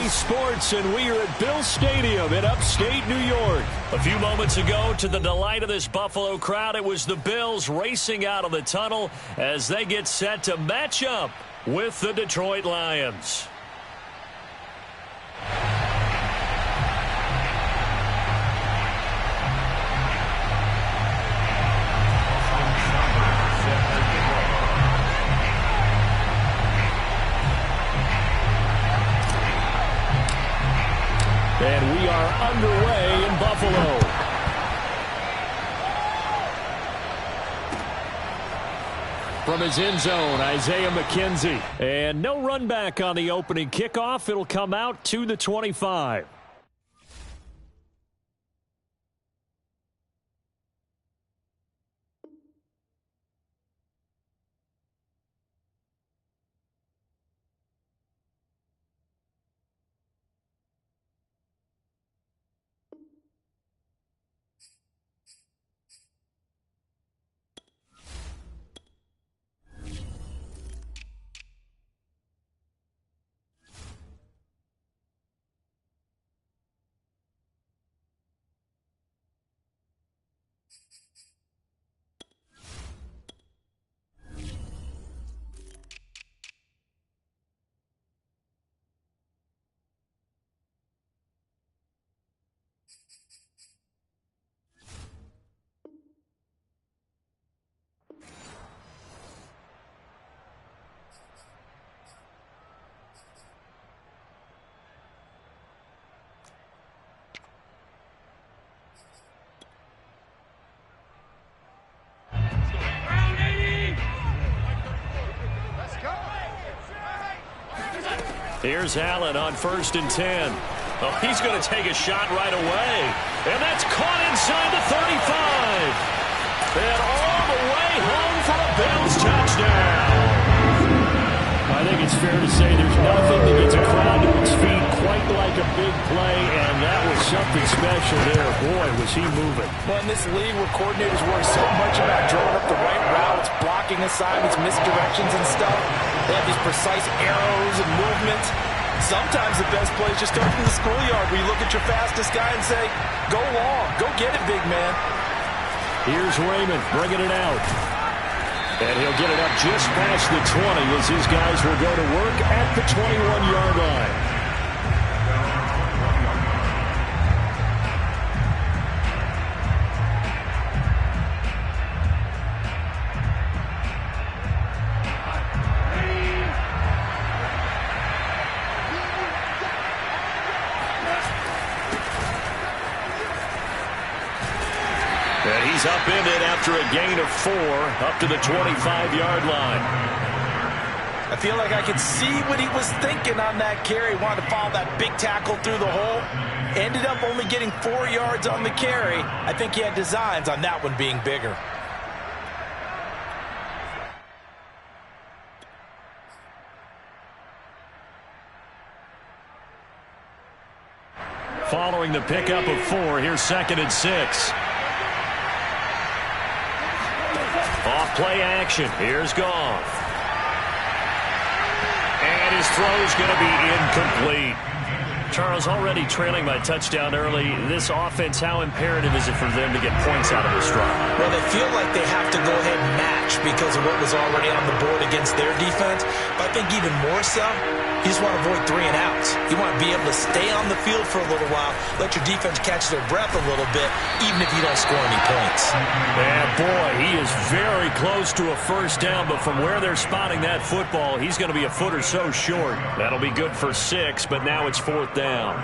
Bally Sports, and we are at Bill Stadium in upstate New York. A few moments ago, to the delight of this Buffalo crowd, it was the Bills racing out of the tunnel as they get set to match up with the Detroit Lions. And we are underway in Buffalo. From his end zone, Isaiah McKenzie. And no run back on the opening kickoff. It'll come out to the 25. Here's Allen on 1st and 10. Oh, he's going to take a shot right away. And that's caught inside the 35. And all the way home for a Bills touchdown. I think it's fair to say there's nothing that gets a crowd to its feet quite like a big play, and that was something special there. Boy, was he moving. Well, in this league where coordinators worry so much about drawing up the right routes, blocking assignments, misdirections and stuff, they have these precise arrows and movements. Sometimes the best plays just start from the schoolyard where you look at your fastest guy and say, go long, go get it, big man. Here's Raymond bringing it out. And he'll get it up just past the 20 as his guys will go to work at the 21-yard line. And he's upended after a gain of 4 up to the 25-yard line. I feel like I could see what he was thinking on that carry. Wanted to follow that big tackle through the hole. Ended up only getting 4 yards on the carry. I think he had designs on that one being bigger. Following the pickup of 4, here's 2nd and 6. Off play action. Here's Goff. And his throw's going to be incomplete. Charles, already trailing by touchdown early. This offense, how imperative is it for them to get points out of this drive? Well, they feel like they have to go ahead and match because of what was already on the board against their defense. But I think even more so, you just want to avoid 3 and outs. You want to be able to stay on the field for a little while, let your defense catch their breath a little bit, even if you don't score any points. And boy, he is very close to a first down, but from where they're spotting that football, he's going to be a foot or so short. That'll be good for 6, but now it's 4th down.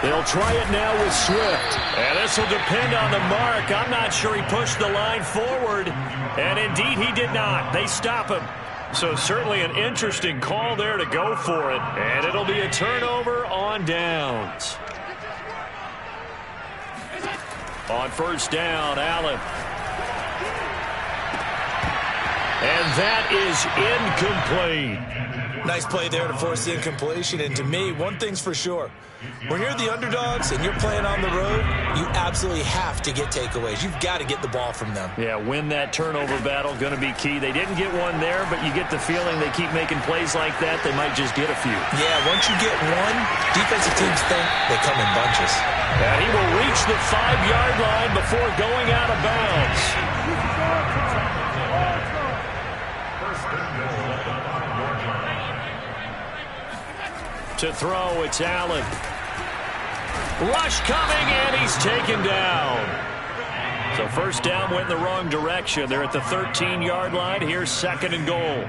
They'll try it now with Swift. And this will depend on the mark. I'm not sure he pushed the line forward. And indeed he did not. They stop him. So certainly an interesting call there to go for it. And it'll be a turnover on downs. On 1st down, Allen. And that is incomplete. Nice play there to force the incompletion. And to me, one thing's for sure. When you're the underdogs and you're playing on the road, you absolutely have to get takeaways. You've got to get the ball from them. Yeah, win that turnover battle, going to be key. They didn't get one there, but you get the feeling they keep making plays like that, they might just get a few. Yeah, once you get one, defensive teams think they come in bunches. And he will reach the 5-yard line before going out of bounds. To throw, it's Allen. Rush coming, and he's taken down. So first down went in the wrong direction. They're at the 13-yard line. Here's 2nd and goal.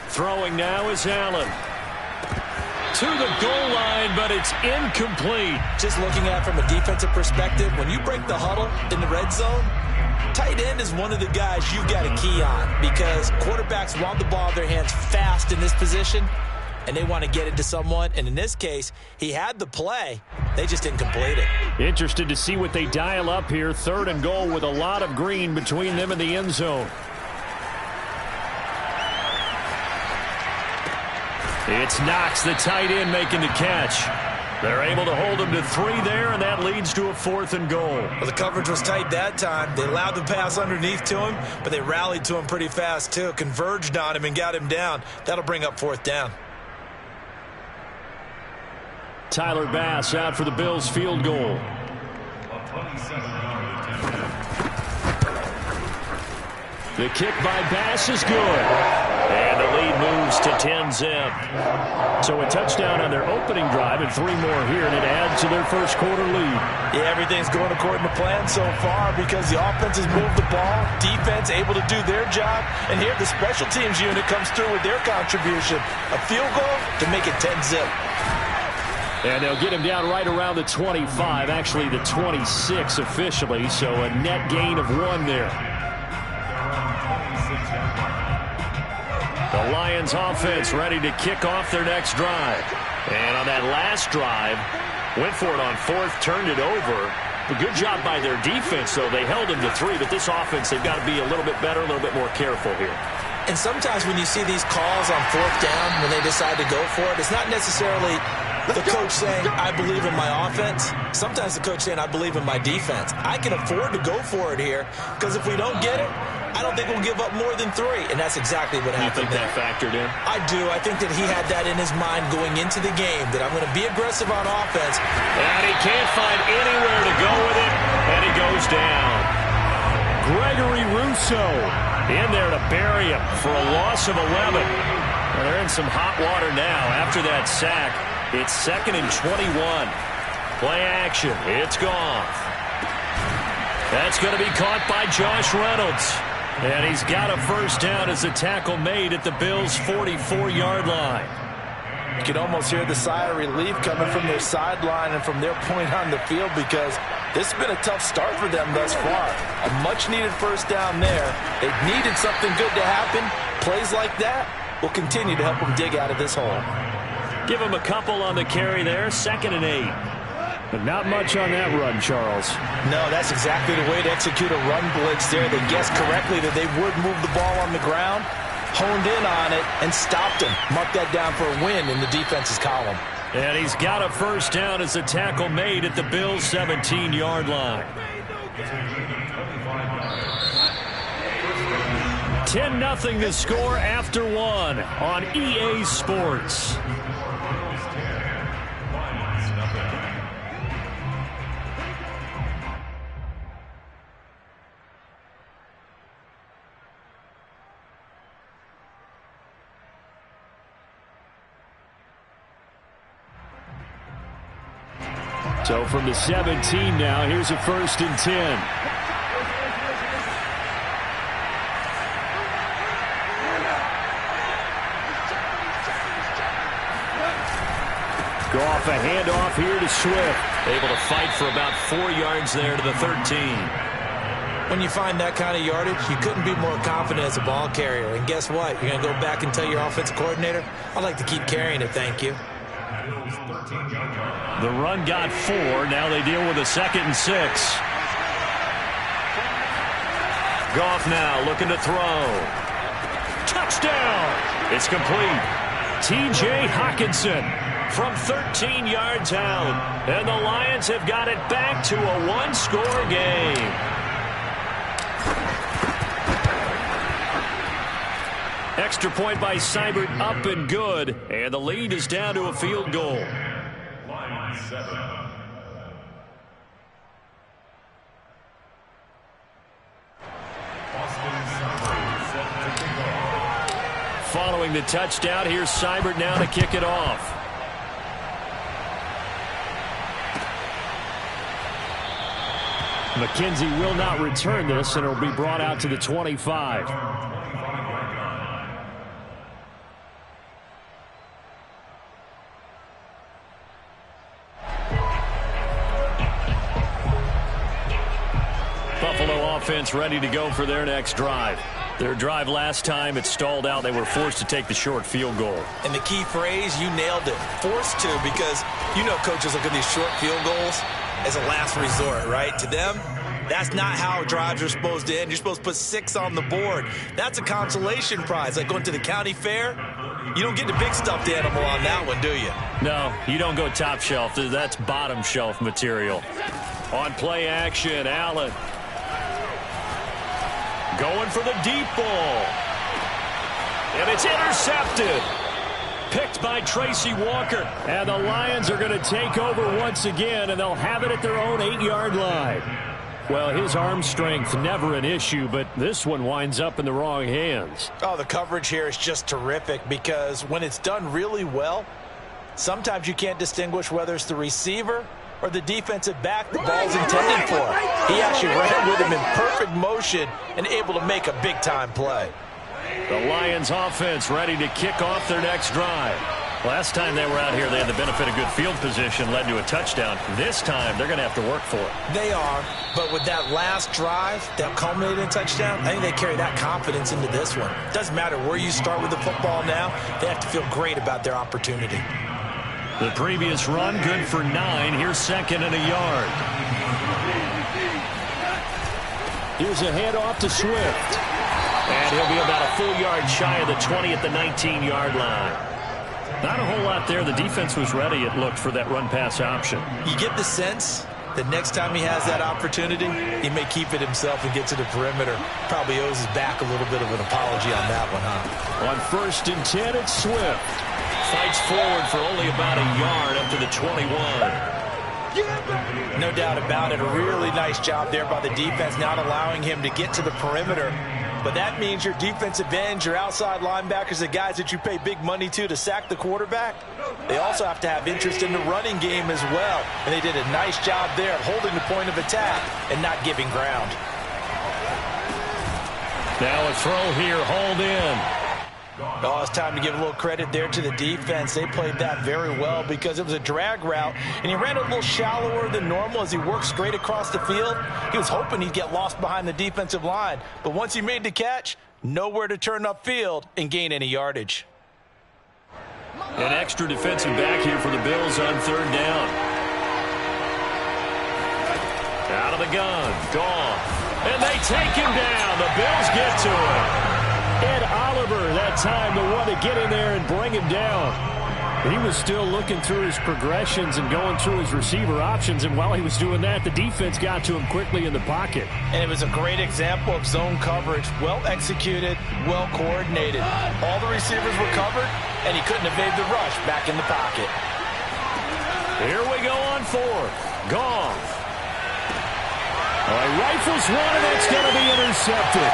Throwing now is Allen. To the goal line, but it's incomplete. Just looking at it from a defensive perspective, when you break the huddle in the red zone, tight end is one of the guys you've got to key on because quarterbacks want the ball in their hands fast in this position, and they want to get it to someone. And in this case, he had the play. They just didn't complete it. Interested to see what they dial up here. 3rd and goal with a lot of green between them and the end zone. It's Knox, the tight end, making the catch. They're able to hold him to 3 there, and that leads to a 4th and goal. Well, the coverage was tight that time. They allowed the pass underneath to him, but they rallied to him pretty fast, too. Converged on him and got him down. That'll bring up 4th down. Tyler Bass out for the Bills' field goal. The kick by Bass is good. And the lead moves to 10-zip. So a touchdown on their opening drive and 3 more here, and it adds to their first quarter lead. Yeah, everything's going according to plan so far because the offense has moved the ball, defense able to do their job, and here the special teams unit comes through with their contribution. A field goal to make it 10-zip. And they'll get him down right around the 25, actually the 26 officially, so a net gain of 1 there. The Lions offense ready to kick off their next drive. And on that last drive, went for it on 4th, turned it over. A good job by their defense, though. They held him to 3, but this offense, they've got to be a little bit better, a little bit more careful here. And sometimes when you see these calls on 4th down, when they decide to go for it, it's not necessarily the coach saying, I believe in my offense. Sometimes the coach saying, I believe in my defense. I can afford to go for it here because if we don't get it, I don't think we'll give up more than 3, and that's exactly what happened. You think that factored in? I do. I think that he had that in his mind going into the game, that I'm going to be aggressive on offense. And he can't find anywhere to go with it, and he goes down. Gregory Rousseau in there to bury him for a loss of 11. Well, they're in some hot water now after that sack. It's 2nd and 21. Play action. It's gone. That's going to be caught by Josh Reynolds. And he's got a first down as a tackle made at the Bills' 44-yard line. You can almost hear the sigh of relief coming from their sideline and from their point on the field because this has been a tough start for them thus far. A much-needed first down there. They've needed something good to happen. Plays like that will continue to help them dig out of this hole. Give him a couple on the carry there. 2nd and 8. But not much on that run, Charles. No, that's exactly the way to execute a run blitz there. They guessed correctly that they would move the ball on the ground, honed in on it, and stopped him. Mark that down for a win in the defense's column. And he's got a first down as a tackle made at the Bills' 17-yard line. 10-0 the score after 1 on EA Sports. So from the 17 now, here's a 1st and 10. Go off a handoff here to Swift. Able to fight for about 4 yards there to the 13. When you find that kind of yardage, you couldn't be more confident as a ball carrier. And guess what? You're going to go back and tell your offensive coordinator, I'd like to keep carrying it, thank you. The run got 4. Now they deal with a 2nd and 6. Goff now looking to throw. Touchdown! It's complete. T.J. Hockenson from 13 yards out. And the Lions have got it back to a one-score game. Extra point by Seibert, up and good. And the lead is down to a field goal. Line 7. Following the touchdown, here's Seibert now to kick it off. McKenzie will not return this, and it'll be brought out to the 25. Buffalo offense ready to go for their next drive. Their drive last time, it stalled out. They were forced to take the short field goal. And the key phrase, you nailed it. Forced to, because you know coaches look at these short field goals as a last resort, right? To them, that's not how drives are supposed to end. You're supposed to put 6 on the board. That's a consolation prize. Like going to the county fair, you don't get the big stuffed animal on that one, do you? No, you don't go top shelf. That's bottom shelf material. On play action, Allen. Going for the deep ball. And it's intercepted. Picked by Tracy Walker. And the Lions are going to take over once again, and they'll have it at their own 8-yard line. Well, his arm strength, never an issue, but this one winds up in the wrong hands. Oh, the coverage here is just terrific, because when it's done really well, sometimes you can't distinguish whether it's the receiver or the defensive back the ball's intended for. He actually ran with him in perfect motion and able to make a big-time play. The Lions offense ready to kick off their next drive. Last time they were out here, they had the benefit of good field position, led to a touchdown. This time, they're going to have to work for it. They are, but with that last drive that culminated in a touchdown, I think they carry that confidence into this one. Doesn't matter where you start with the football now, they have to feel great about their opportunity. The previous run, good for 9. Here's 2nd and a yard. Here's a handoff to Swift. And he'll be about a full yard shy of the 20 at the 19-yard line. Not a whole lot there. The defense was ready, it looked, for that run-pass option. You get the sense that next time he has that opportunity, he may keep it himself and get to the perimeter. Probably owes his back a little bit of an apology on that one, huh? On 1st and 10, it's Swift. Fights forward for only about a yard up to the 21. No doubt about it. A really nice job there by the defense, not allowing him to get to the perimeter. But that means your defensive ends, your outside linebackers, the guys that you pay big money to sack the quarterback, they also have to have interest in the running game as well. And they did a nice job there of holding the point of attack and not giving ground. Now a throw here, hauled in. Oh, it's time to give a little credit there to the defense. They played that very well because it was a drag route, and he ran a little shallower than normal as he worked straight across the field. He was hoping he'd get lost behind the defensive line, but once he made the catch, nowhere to turn upfield and gain any yardage. An extra defensive back here for the Bills on 3rd down. Out of the gun, Goff. And they take him down. The Bills get to him. Ed Oliver, that time, the one to get in there and bring him down. He was still looking through his progressions and going through his receiver options, and while he was doing that, the defense got to him quickly in the pocket. And it was a great example of zone coverage, well executed, well coordinated. All the receivers were covered, and he couldn't evade the rush back in the pocket. Here we go on 4th. Goff. Rifles one, and that's going to be intercepted.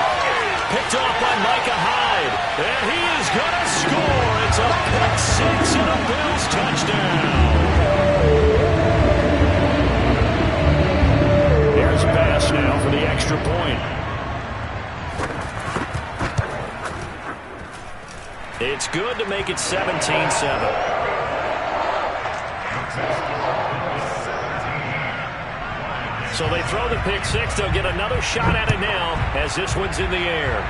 Picked off by Micah Hyde. And he is going to score. It's a pick 6 and a Bills touchdown. Here's Bass now for the extra point. It's good to make it 17-7. So they throw the pick 6. They'll get another shot at it now as this one's in the air.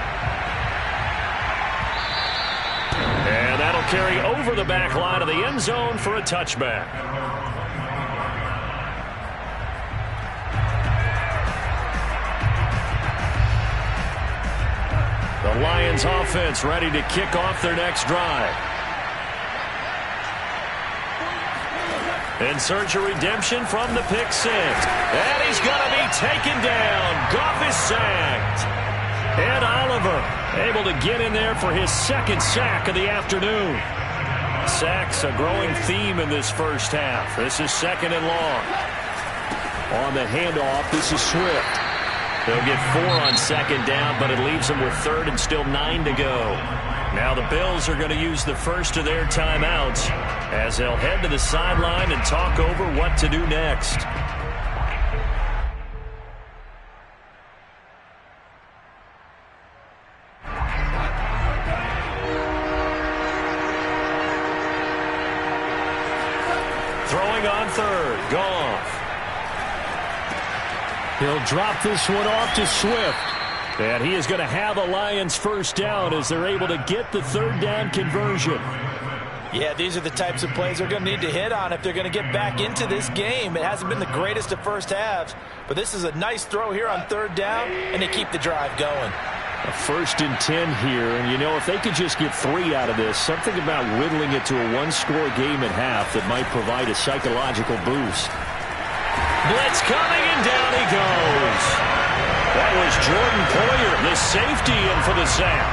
And that'll carry over the back line of the end zone for a touchback. The Lions offense ready to kick off their next drive. In search of redemption from the pick six. And he's going to be taken down. Goff is sacked. And Oliver able to get in there for his second sack of the afternoon. Sacks a growing theme in this first half. This is second and long. On the handoff, this is Swift. They'll get 4 on second down, but it leaves them with third and still 9 to go. Now the Bills are going to use the first of their timeouts as they'll head to the sideline and talk over what to do next. Throwing on third, Goff. He'll drop this one off to Swift. And he is going to have a Lions first down as they're able to get the third down conversion. Yeah, these are the types of plays they're going to need to hit on if they're going to get back into this game. It hasn't been the greatest of first halves, but this is a nice throw here on third down, and they keep the drive going. A 1st and 10 here, and you know, if they could just get 3 out of this, something about whittling it to a one-score game at half that might provide a psychological boost. Blitz coming, and down he goes. That was Jordan Poyer, the safety, in for the sack.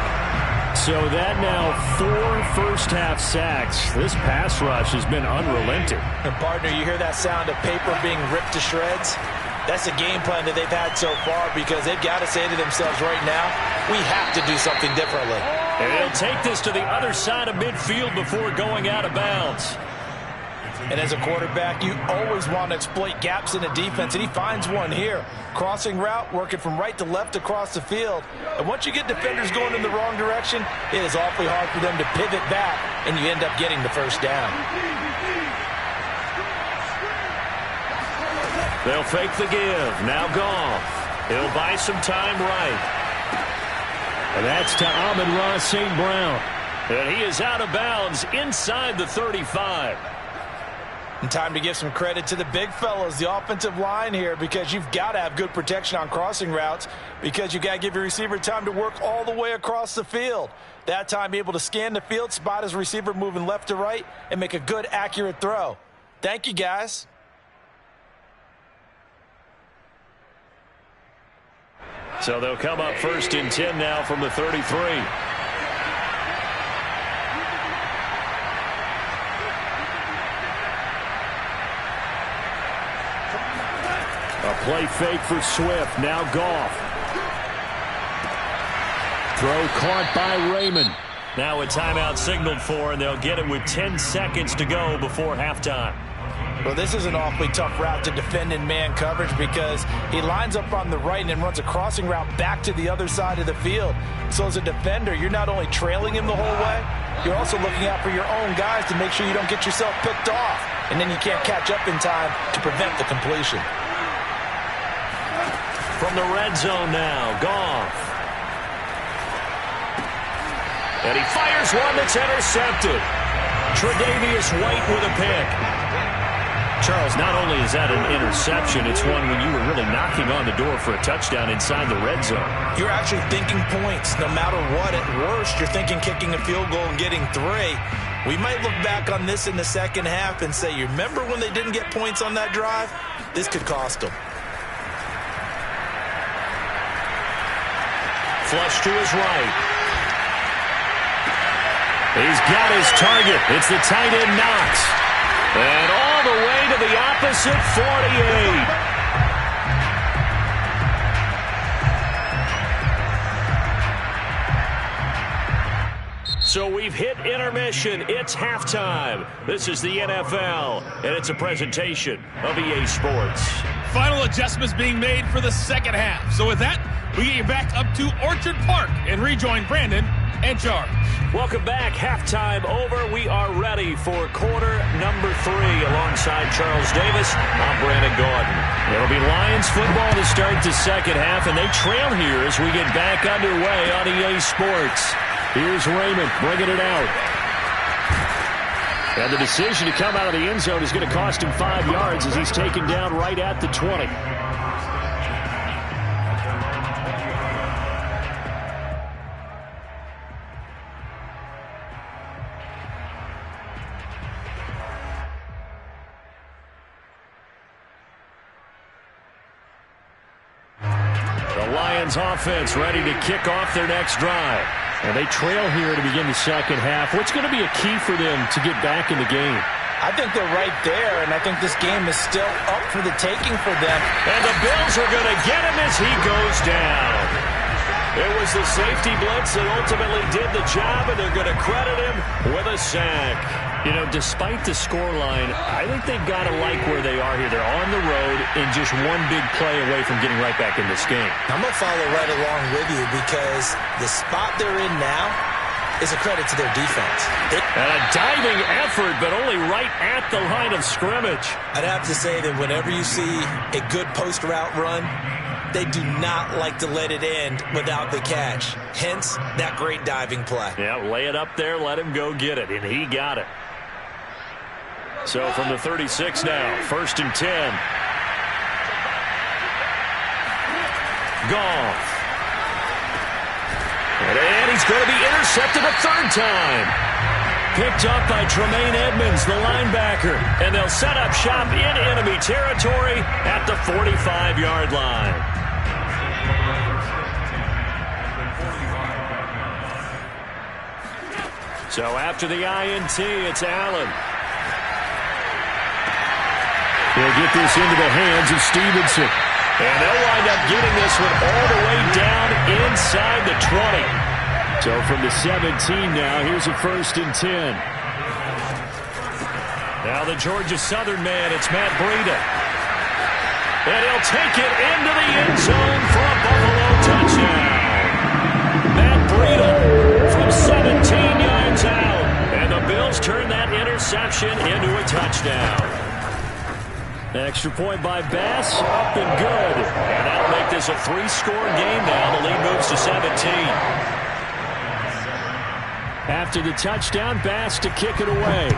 So that now 4 first-half sacks. This pass rush has been unrelenting. And, partner, you hear that sound of paper being ripped to shreds? That's a game plan that they've had so far because they've got to say to themselves right now, we have to do something differently. And they'll take this to the other side of midfield before going out of bounds. And as a quarterback, you always want to exploit gaps in the defense, and he finds one here. Crossing route, working from right to left across the field. And once you get defenders going in the wrong direction, it is awfully hard for them to pivot back, and you end up getting the first down. They'll fake the give. Now Goff. He'll buy some time right. And that's to Amon-Ra St. Brown. And he is out of bounds inside the 35. And time to give some credit to the big fellas, the offensive line here, because you've got to have good protection on crossing routes because you've got to give your receiver time to work all the way across the field. That time, be able to scan the field, spot his receiver moving left to right, and make a good, accurate throw. Thank you, guys. So they'll come up 1st and 10 now from the 33. A play fake for Swift. Now Goff. Throw caught by Raymond. Now a timeout signaled for, and they'll get it with 10 seconds to go before halftime. Well, this is an awfully tough route to defend in man coverage because he lines up on the right and then runs a crossing route back to the other side of the field. So as a defender, you're not only trailing him the whole way, you're also looking out for your own guys to make sure you don't get yourself picked off. And then you can't catch up in time to prevent the completion. From the red zone now, Goff. And he fires one that's intercepted. Tre'Davious White with a pick. Charles, not only is that an interception, it's one when you were really knocking on the door for a touchdown inside the red zone. You're actually thinking points. No matter what, at worst, you're thinking kicking a field goal and getting 3. We might look back on this in the second half and say, you remember when they didn't get points on that drive? This could cost them. Flush to his right. He's got his target. It's the tight end Knox. And all the way to the opposite 48. So we've hit intermission. It's halftime. This is the NFL, and it's a presentation of EA Sports. Final adjustments being made for the second half. So with that, we get you back up to Orchard Park and rejoin Brandon and Charles. Welcome back. Halftime over. We are ready for quarter number 3 alongside Charles Davis. I'm Brandon Gordon. It'll be Lions football to start the second half, and they trail here as we get back underway on EA Sports. Here's Raymond bringing it out. And the decision to come out of the end zone is going to cost him 5 yards as he's taken down right at the 20. Lions offense ready to kick off their next drive. And they trail here to begin the second half. What's going to be a key for them to get back in the game? I think they're right there, and I think this game is still up for the taking for them. And the Bills are going to get him as he goes down. It was the safety blitz that ultimately did the job, and they're going to credit him with a sack. You know, despite the scoreline, I think they've got to like where they are here. They're on the road and just one big play away from getting right back in this game. I'm going to follow right along with you because the spot they're in now is a credit to their defense. And a diving effort, but only right at the line of scrimmage. I'd have to say that whenever you see a good post route run, they do not like to let it end without the catch. Hence, that great diving play. Yeah, lay it up there, let him go get it, and he got it. So from the 36 now, 1st and 10. Goff. And he's going to be intercepted a third time. Picked up by Tremaine Edmonds, the linebacker. And they'll set up shop in enemy territory at the 45-yard line. So after the INT, it's Allen. He'll get this into the hands of Stevenson. And they'll wind up getting this one all the way down inside the 20. So from the 17 now, here's a 1st and 10. Now the Georgia Southern man, it's Matt Breida. And he'll take it into the end zone for a Buffalo touchdown. Matt Breida from 17 yards out. And the Bills turn that interception into a touchdown. Extra point by Bass, up and good. And that'll make this a 3-score game now. The lead moves to 17. After the touchdown, Bass to kick it away.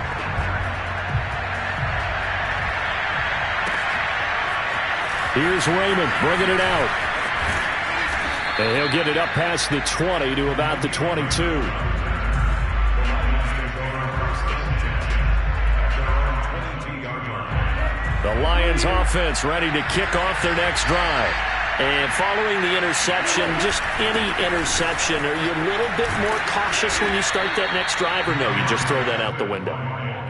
Here's Raymond bringing it out. And he'll get it up past the 20 to about the 22. The Lions offense ready to kick off their next drive. And following the interception, just any interception, are you a little bit more cautious when you start that next drive, or no, you just throw that out the window?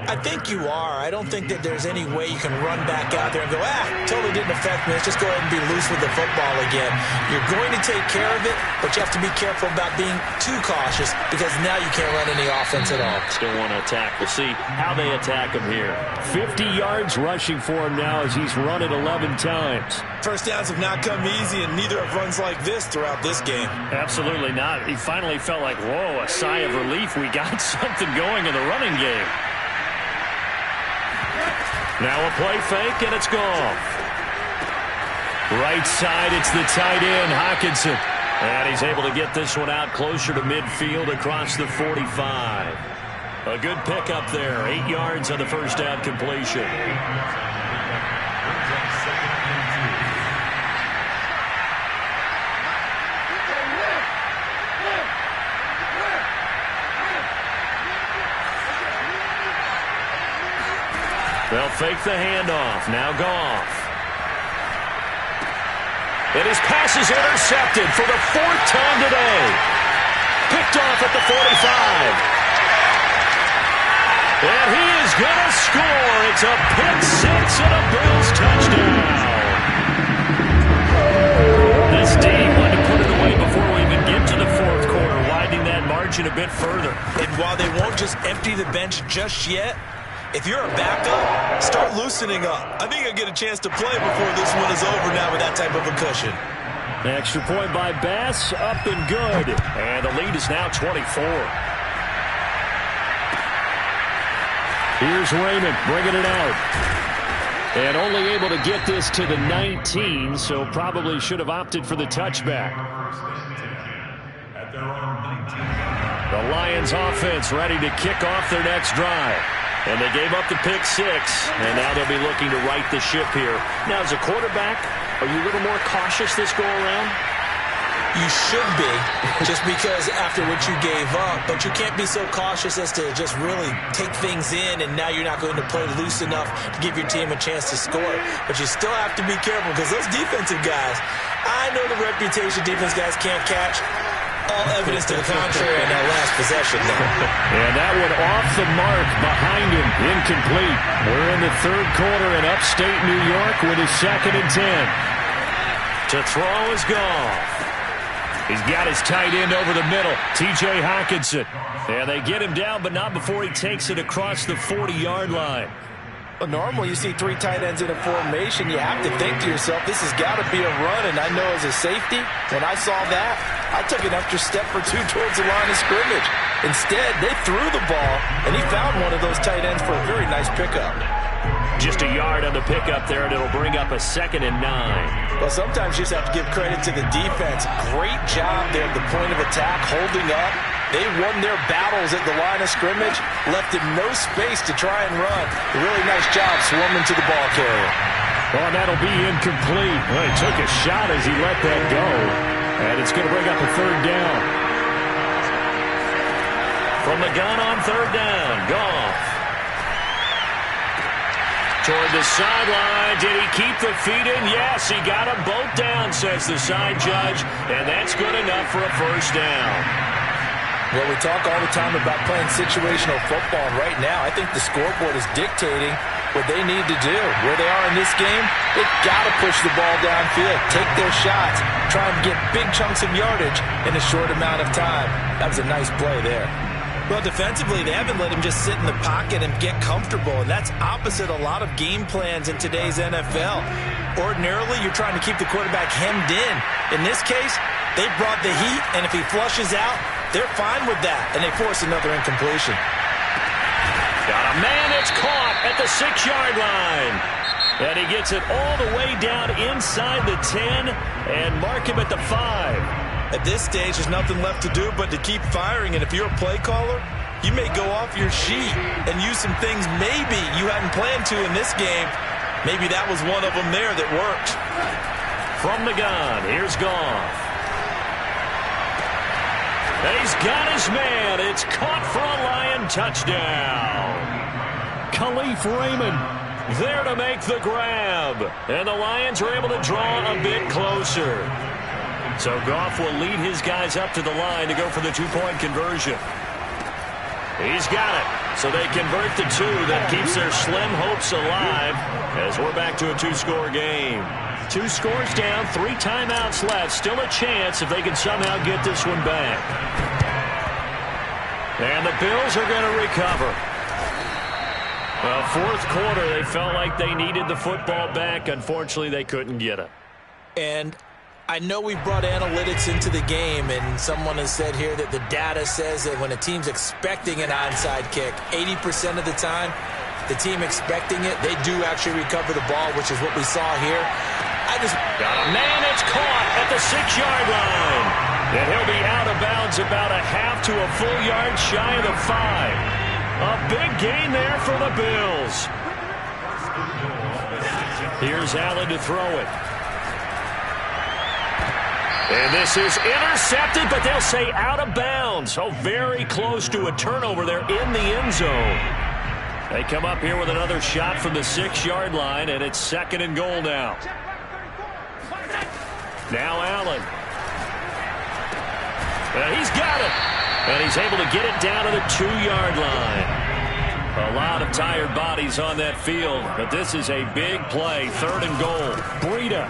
I think you are. I don't think that there's any way you can run back out there and go, totally didn't affect me. Let's just go ahead and be loose with the football again. You're going to take care of it, but you have to be careful about being too cautious because now you can't run any offense at all. Still want to attack. We'll see how they attack him here. 50 yards rushing for him now as he's run it 11 times. First downs have not come easy, and neither have runs like this throughout this game. Absolutely not. He finally felt like, whoa, a sigh of relief. We got something going in the running game. Now a play fake, and it's gone. Right side, it's the tight end, Hockenson. And he's able to get this one out closer to midfield across the 45. A good pickup there, 8 yards on the first down completion. They'll fake the handoff. Now Goff. And his pass is intercepted for the 4th time today. Picked off at the 45. And he is going to score. It's a pick six and a Bills touchdown. This team wanted to put it away before we even get to the 4th quarter, widening that margin a bit further. And while they won't just empty the bench just yet, if you're a backup, start loosening up. I think you'll get a chance to play before this one is over now with that type of a cushion. An extra point by Bass, up and good. And the lead is now 24. Here's Raymond bringing it out. And only able to get this to the 19, so probably should have opted for the touchback. The Lions offense ready to kick off their next drive. And they gave up the pick six, and now they'll be looking to right the ship here. Now, as a quarterback, are you a little more cautious this go-around? You should be, just because after what you gave up. But you can't be so cautious as to just really take things in, and now you're not going to play loose enough to give your team a chance to score. But you still have to be careful, because those defensive guys, I know the reputation defense guys can't catch. All evidence to the contrary in that last possession, though. And that one off the mark behind him. Incomplete. We're in the third quarter in upstate New York with a 2nd and 10. To throw is Goff. He's got his tight end over the middle, T.J. Hockenson. And they get him down, but not before he takes it across the 40-yard line. Normally, you see 3 tight ends in a formation, you have to think to yourself, this has got to be a run. And I know as a safety, when I saw that, I took an extra step or 2 towards the line of scrimmage. Instead, they threw the ball, and he found one of those tight ends for a very nice pickup. Just a yard on the pickup there, and it'll bring up a 2nd and 9. Well, sometimes you just have to give credit to the defense. Great job there at the point of attack, holding up. They won their battles at the line of scrimmage, left him no space to try and run. A really nice job swarming to the ball carrier. Well, that'll be incomplete. Well, he took a shot as he let that go. And it's going to bring up a 3rd down. From the gun on 3rd down, Goff. Toward the sideline. Did he keep the feet in? Yes, he got them both down, says the side judge. And that's good enough for a 1st down. Well, we talk all the time about playing situational football, and right now I think the scoreboard is dictating what they need to do. Where they are in this game, they've got to push the ball downfield, take their shots, try and get big chunks of yardage in a short amount of time. That was a nice play there. Well, defensively, they haven't let him just sit in the pocket and get comfortable, and that's opposite a lot of game plans in today's NFL. Ordinarily, you're trying to keep the quarterback hemmed in. In this case, they brought the heat, and if he flushes out, they're fine with that, and they force another incompletion. Got a man that's caught at the 6-yard line. And he gets it all the way down inside the 10 and mark him at the 5. At this stage, there's nothing left to do but to keep firing, and if you're a play caller, you may go off your sheet and use some things maybe you hadn't planned to in this game. Maybe that was one of them there that worked. From the gun, here's Goff. And he's got his man. It's caught for a Lion touchdown. Khalif Raymond there to make the grab. And the Lions are able to draw a bit closer. So Goff will lead his guys up to the line to go for the 2-point conversion. He's got it. So they convert the 2. That keeps their slim hopes alive as we're back to a 2-score game. 2 scores down, 3 timeouts left. Still a chance if they can somehow get this one back. And the Bills are going to recover. Well, 4th quarter, they felt like they needed the football back. Unfortunately, they couldn't get it. And I know we brought analytics into the game, and someone has said here that the data says that when a team's expecting an onside kick, 80% of the time, the team expecting it, they do actually recover the ball, which is what we saw here. Got a man that's caught at the 6-yard line. And he'll be out of bounds about a half to a full yard shy of the 5. A big gain there for the Bills. Here's Allen to throw it. And this is intercepted, but they'll say out of bounds. So very close to a turnover there in the end zone. They come up here with another shot from the 6-yard line, and it's 2nd and goal now. Now Allen. And he's got it. And he's able to get it down to the 2-yard line. A lot of tired bodies on that field, but this is a big play. 3rd and goal. Breida.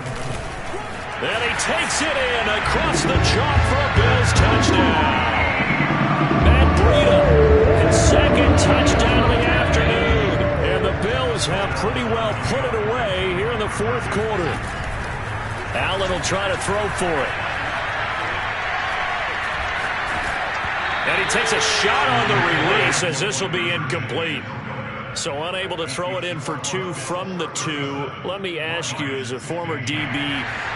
And he takes it in across the chalk for a Bills touchdown. Matt Breida, his 2nd touchdown of the afternoon. And the Bills have pretty well put it away here in the 4th quarter. Allen will try to throw for it. And he takes a shot on the release as this will be incomplete. So unable to throw it in for 2 from the 2. Let me ask you, as a former DB,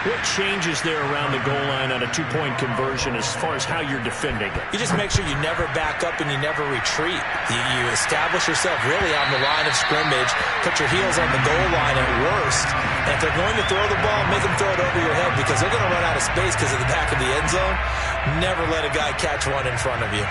what changes there around the goal line on a 2-point conversion as far as how you're defending it? You just make sure you never back up and you never retreat. You establish yourself really on the line of scrimmage, put your heels on the goal line at worst, and if they're going to throw the ball, make them throw it over your head because they're going to run out of space because of the back of the end zone. Never let a guy catch one in front of you.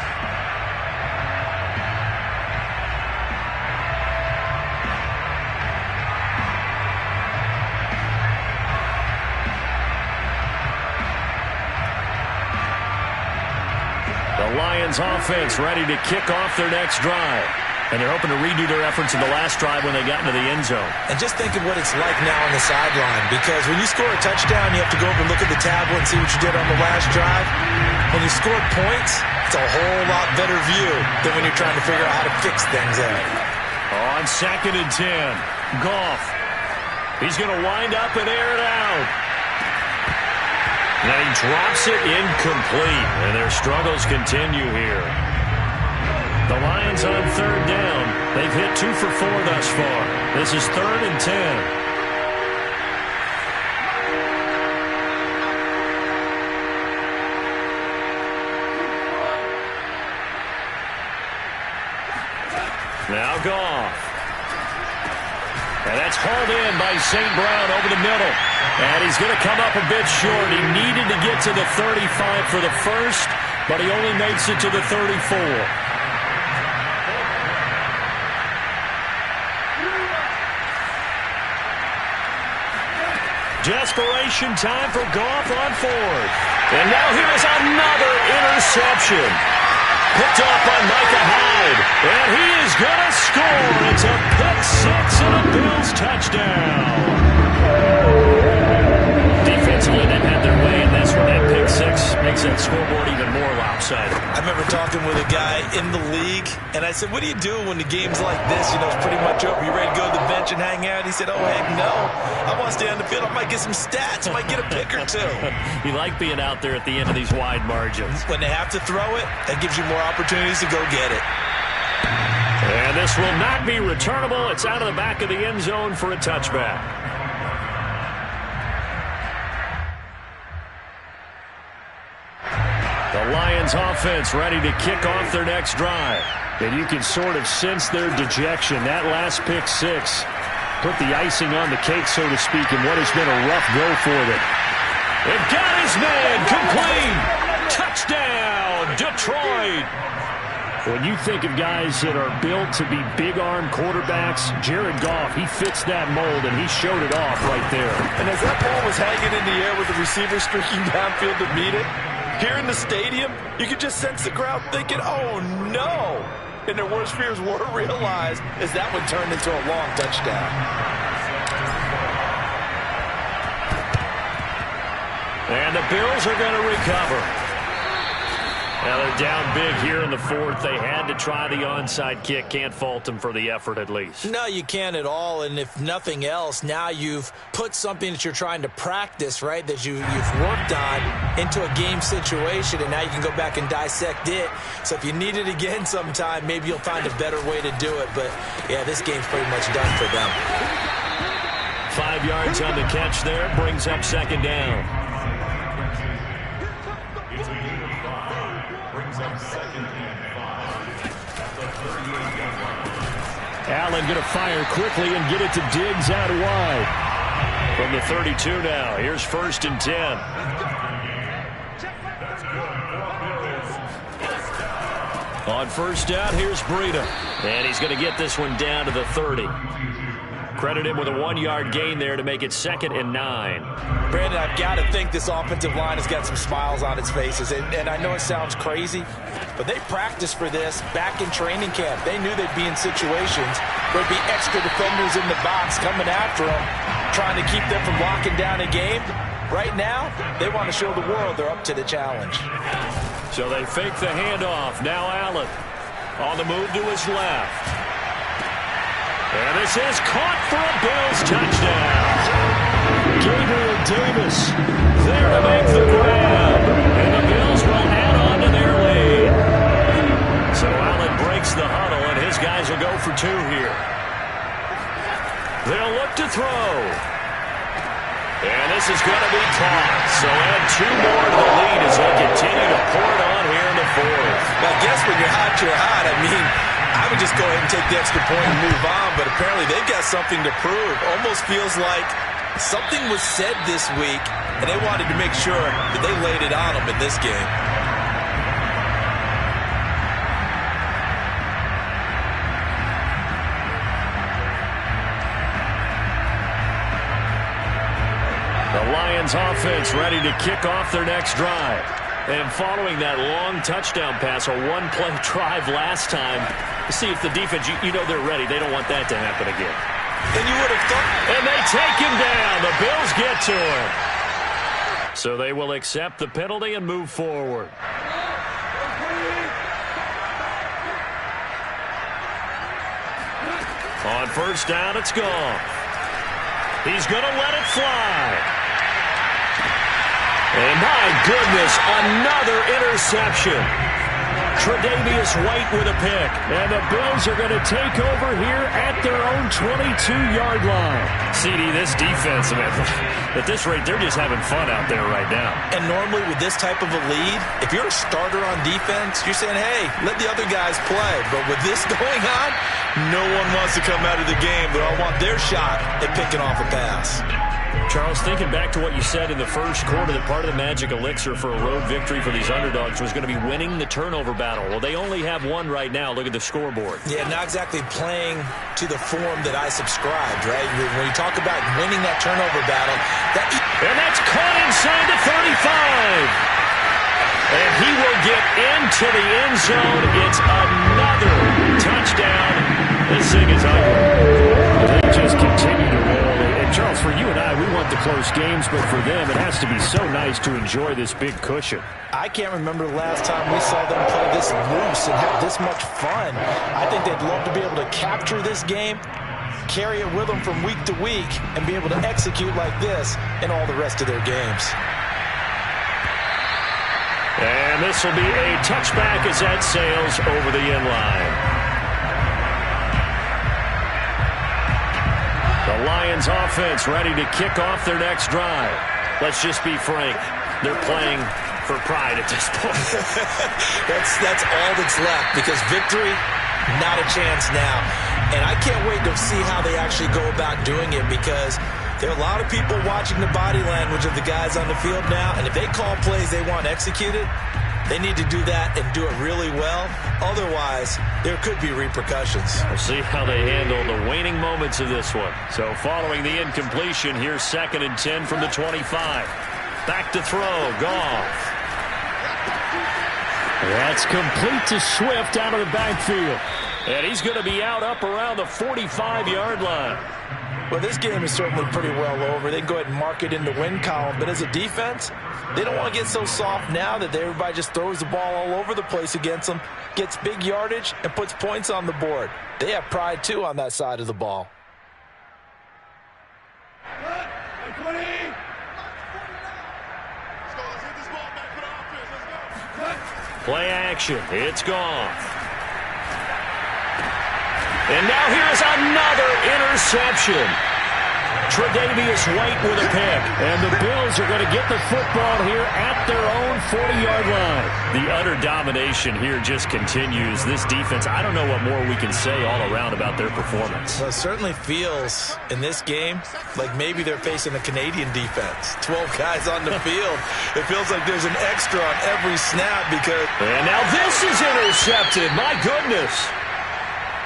The Lions offense ready to kick off their next drive. And they're hoping to redo their efforts in the last drive when they got into the end zone. And just think of what it's like now on the sideline, because when you score a touchdown, you have to go over and look at the tablet and see what you did on the last drive. When you score points, it's a whole lot better view than when you're trying to figure out how to fix things out. On 2nd and 10, Goff. He's going to wind up and air it out. And he drops it incomplete, and their struggles continue here. The Lions on 3rd down. They've hit 2 for 4 thus far. This is 3rd and 10. Now Goff. And that's hauled in by St. Brown over the middle. And he's going to come up a bit short. He needed to get to the 35 for the first, but he only makes it to the 34. Desperation time for Goff on 4th. And now here's another interception. Picked off by Micah Hyde. And he is going to score. It's a pick 6 and a Bills touchdown. Defensively, they've had their way, and that's when that pick 6 makes that scoreboard even more lopsided. I remember talking with a guy in the league, and I said, what do you do when the game's like this? You know, it's pretty much over. You ready to go to the bench and hang out? He said, oh, heck no. I want to stay on the field. I might get some stats. I might get a pick or 2. You like being out there at the end of these wide margins. When they have to throw it, that gives you more opportunities to go get it. And this will not be returnable. It's out of the back of the end zone for a touchback. The Lions offense ready to kick off their next drive. And you can sort of sense their dejection. That last pick 6 put the icing on the cake, so to speak, in what has been a rough go for them. It got his man complete. Touchdown, Detroit. When you think of guys that are built to be big-arm quarterbacks, Jared Goff, he fits that mold, and he showed it off right there. And as that ball was hanging in the air with the receiver streaking downfield to meet it, here in the stadium, you could just sense the crowd thinking, oh, no. And their worst fears were realized as that one turned into a long touchdown. And the Bills are going to recover. Now they're down big here in the 4th. They had to try the onside kick. Can't fault them for the effort, at least. No, you can't at all. And if nothing else, now you've put something that you're trying to practice, right, that you've worked on into a game situation, and now you can go back and dissect it. So if you need it again sometime, maybe you'll find a better way to do it. But, yeah, this game's pretty much done for them. 5 yards on the catch there. Brings up 2nd down. Allen going to fire quickly and get it to Diggs out wide. From the 32 now, here's 1st and 10. On 1st down, here's Breida. And he's going to get this one down to the 30. Credit him with a 1-yard gain there to make it 2nd and 9. Brandon, I've got to think this offensive line has got some smiles on its faces. And I know it sounds crazy, but they practiced for this back in training camp. They knew they'd be in situations where there'd be extra defenders in the box coming after them, trying to keep them from locking down a game. Right now, they want to show the world they're up to the challenge. So they fake the handoff. Now Allen on the move to his left. And this is caught for a Bills touchdown. Gabriel Davis there to make the grab. And the Bills will add on to their lead. So Allen breaks the huddle, and his guys will go for 2 here. They'll look to throw. And this is going to be caught. So add 2 more to the lead as they continue to pour it on here in the fourth. Well, I guess when you're hot, you're hot. I mean, I would just go ahead and take the extra point and move on, but apparently they've got something to prove. Almost feels like something was said this week, and they wanted to make sure that they laid it on them in this game. The Lions offense ready to kick off their next drive. And following that long touchdown pass, a one-play drive last time, see if the defense, you know they're ready. They don't want that to happen again. And you would have thought. And they take him down. The Bills get to him. So they will accept the penalty and move forward. On first down, it's gone. He's going to let it fly. And my goodness, another interception. Tre'Davious White with a pick. And the Bills are going to take over here at their own 22-yard line. CD, this defense, man, at this rate, they're just having fun out there right now. And normally with this type of a lead, if you're a starter on defense, you're saying, hey, let the other guys play. But with this going on, no one wants to come out of the game. They all want their shot at picking off a pass. Charles, thinking back to what you said in the first quarter, that part of the magic elixir for a road victory for these underdogs was going to be winning the turnover battle. Well, they only have one right now. Look at the scoreboard. Yeah, not exactly playing to the form that I subscribed, right? When you talk about winning that turnover battle. And that's caught inside the 35. And he will get into the end zone. It's another touchdown. This thing is ugly. They just continue to roll. And Charles, for you and I, we want the close games, but for them, it has to be so nice to enjoy this big cushion. I can't remember the last time we saw them play this loose and have this much fun. I think they'd love to be able to capture this game, carry it with them from week to week, and be able to execute like this in all the rest of their games. And this will be a touchback as that sails over the end line. The Lions offense ready to kick off their next drive. Let's just be frank. They're playing for pride at this point. That's all that's left, because victory, not a chance now. And I can't wait to see how they actually go about doing it, because there are a lot of people watching the body language of the guys on the field now, and if they call plays they want executed, they need to do that and do it really well. Otherwise, there could be repercussions. We'll see how they handle the waning moments of this one. So following the incompletion, here's 2nd and 10 from the 25. Back to throw, Goff. That's complete to Swift out of the backfield. And he's going to be out up around the 45-yard line. Well, this game is certainly pretty well over. They can go ahead and mark it in the win column. But as a defense, they don't want to get so soft now that everybody just throws the ball all over the place against them, gets big yardage, and puts points on the board. They have pride, too, on that side of the ball. Play action. It's gone. And now here's another interception. Tre'Davious White with a pick. And the Bills are going to get the football here at their own 40-yard line. The utter domination here just continues. This defense, I don't know what more we can say all around about their performance. Well, it certainly feels in this game like maybe they're facing a Canadian defense. 12 guys on the field. It feels like there's an extra on every snap because... And now this is intercepted. My goodness.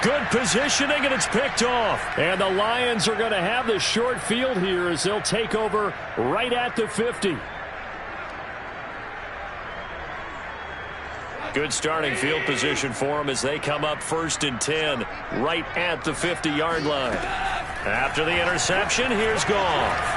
Good positioning, and it's picked off. And the Lions are going to have the short field here as they'll take over right at the 50. Good starting field position for them as they come up 1st and 10 right at the 50-yard line. After the interception, here's Goff.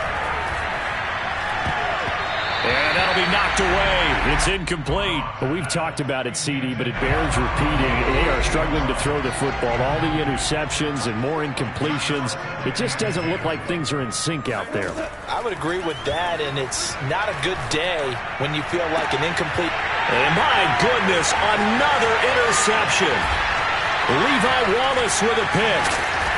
And that'll be knocked away. It's incomplete. Well, we've talked about it, CD, but it bears repeating. They are struggling to throw the football. All the interceptions and more incompletions. It just doesn't look like things are in sync out there. I would agree with that, and it's not a good day when you feel like an incomplete. And my goodness, another interception. Levi Wallace with a pick.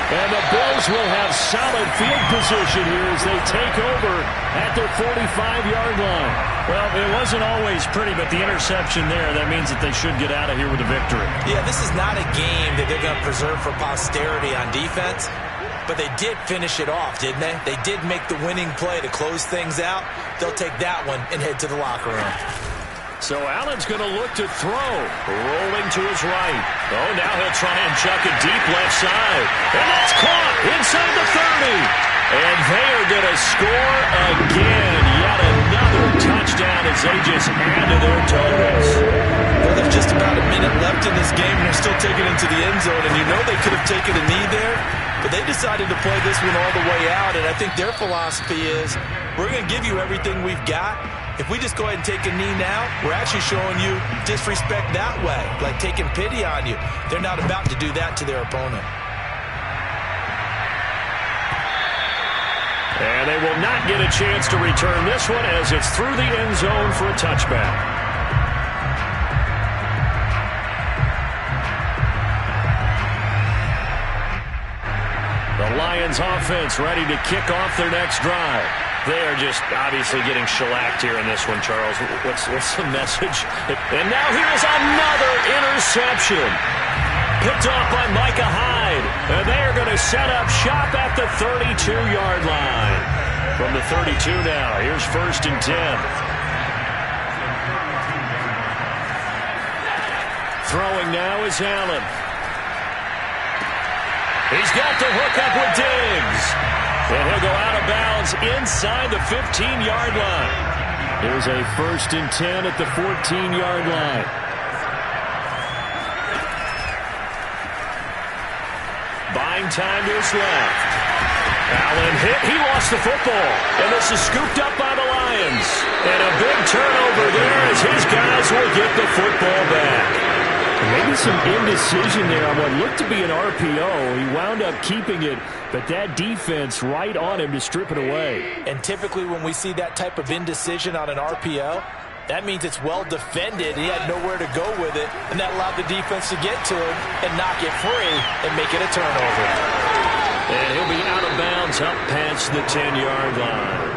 And the Bills will have solid field position here as they take over at their 45-yard line. Well, it wasn't always pretty, but the interception there, that means that they should get out of here with a victory. Yeah, this is not a game that they're going to preserve for posterity on defense, but they did finish it off, didn't they? They did make the winning play to close things out. They'll take that one and head to the locker room. So Allen's going to look to throw. Rolling to his right. Oh, now he'll try and chuck it deep left side. And that's caught inside the 30. And they are going to score again. Yet another touchdown as they just add to their totals. Well, there's just about a minute left in this game, and they're still taking it into the end zone. And you know they could have taken a knee there, but they decided to play this one all the way out. And I think their philosophy is, we're going to give you everything we've got. If we just go ahead and take a knee now, we're actually showing you disrespect that way, like taking pity on you. They're not about to do that to their opponent. And they will not get a chance to return this one as it's through the end zone for a touchback. The Lions offense ready to kick off their next drive. They are just obviously getting shellacked here in this one, Charles. What's the message? And now here's another interception. Picked off by Micah Hyde. And they are going to set up shop at the 32-yard line. From the 32 now, here's 1st and 10. Throwing now is Allen. He's got the hook up with Diggs. And he'll go out of bounds inside the 15-yard line. Here's a 1st and 10 at the 14-yard line. Buying time to his left. Allen hit. He lost the football. And this is scooped up by the Lions. And a big turnover there as his guys will get the football back. Maybe some indecision there on what looked to be an RPO. He wound up keeping it, but that defense right on him to strip it away. And typically when we see that type of indecision on an RPO, that means it's well defended. He had nowhere to go with it, and that allowed the defense to get to him and knock it free and make it a turnover. And he'll be out of bounds up past the 10-yard line.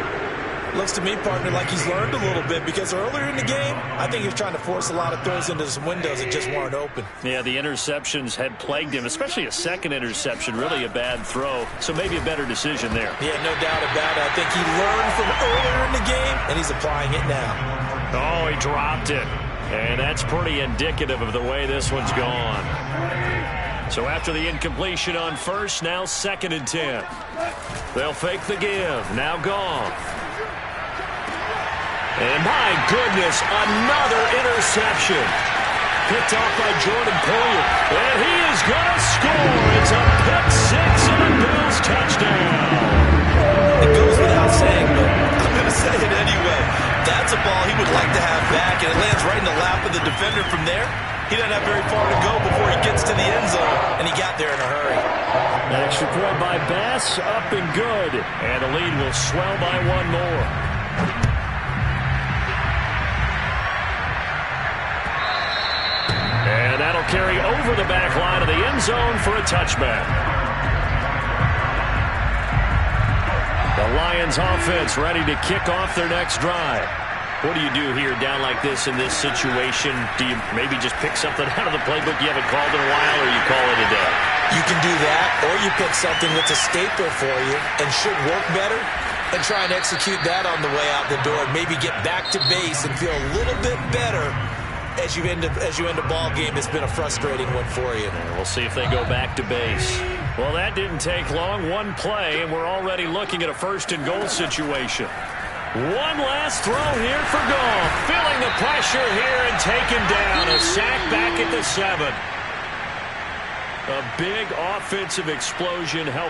Looks to me, partner, like he's learned a little bit, because earlier in the game, I think he was trying to force a lot of throws into some windows that just weren't open. Yeah, the interceptions had plagued him, especially a second interception, really a bad throw. So maybe a better decision there. Yeah, no doubt about it. I think he learned from earlier in the game, and he's applying it now. Oh, he dropped it. And that's pretty indicative of the way this one's gone. So after the incompletion on 1st, now 2nd and 10. They'll fake the give. Now gone. And my goodness, another interception. Picked off by Jordan Poyer. And he is going to score. It's a pick six and a Bills touchdown. It goes without saying, but I'm going to say it anyway. That's a ball he would like to have back, and it lands right in the lap of the defender from there. He doesn't have very far to go before he gets to the end zone, and he got there in a hurry. An extra point by Bass, up and good. And the lead will swell by one more. And that'll carry over the back line of the end zone for a touchback. The Lions offense ready to kick off their next drive. What do you do here down like this in this situation? Do you maybe just pick something out of the playbook you haven't called in a while, or you call it a day? You can do that, or you pick something that's a staple for you and should work better, and try and execute that on the way out the door, and maybe get back to base and feel a little bit better as you end a ball game that's been a frustrating one for you. We'll see if they go back to base. Well, that didn't take long. One play, and we're already looking at a 1st and goal situation. One last throw here for Goff. Feeling the pressure here and taken down. A sack back at the 7. A big offensive explosion helped